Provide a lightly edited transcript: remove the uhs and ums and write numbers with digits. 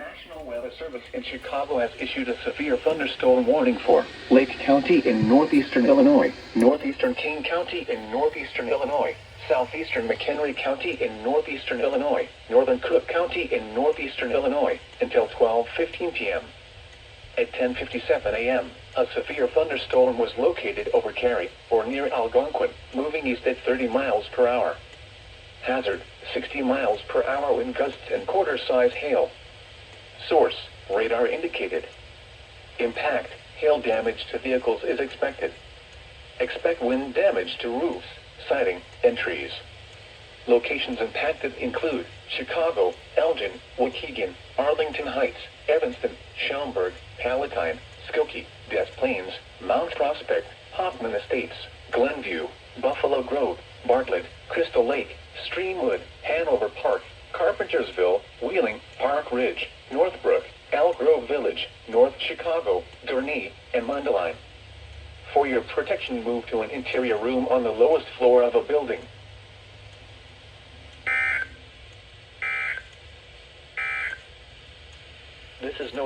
National Weather Service in Chicago has issued a severe thunderstorm warning for Lake County in northeastern Illinois, northeastern Kane County in northeastern Illinois, southeastern McHenry County in northeastern Illinois, northern Cook County in northeastern Illinois, until 12:15 p.m. At 10:57 a.m., a severe thunderstorm was located over Cary, or near Algonquin, moving east at 30 miles per hour. Hazard, 60 miles per hour wind gusts and quarter-size hail. Source, radar indicated. Impact, hail damage to vehicles is expected. Expect wind damage to roofs, siding, and trees. Locations impacted include Chicago, Elgin, Waukegan, Arlington Heights, Evanston, Schaumburg, Palatine, Skokie, Des Plaines, Mount Prospect, Hoffman Estates, Glenview, Buffalo Grove, Bartlett, Crystal Lake, Streamwood, Hanover Park, Carpentersville, Wheeling, Park Ridge, Northbrook, Elk Grove Village, North Chicago, Gurnee, and Mundelein. For your protection, move to an interior room on the lowest floor of a building. This is no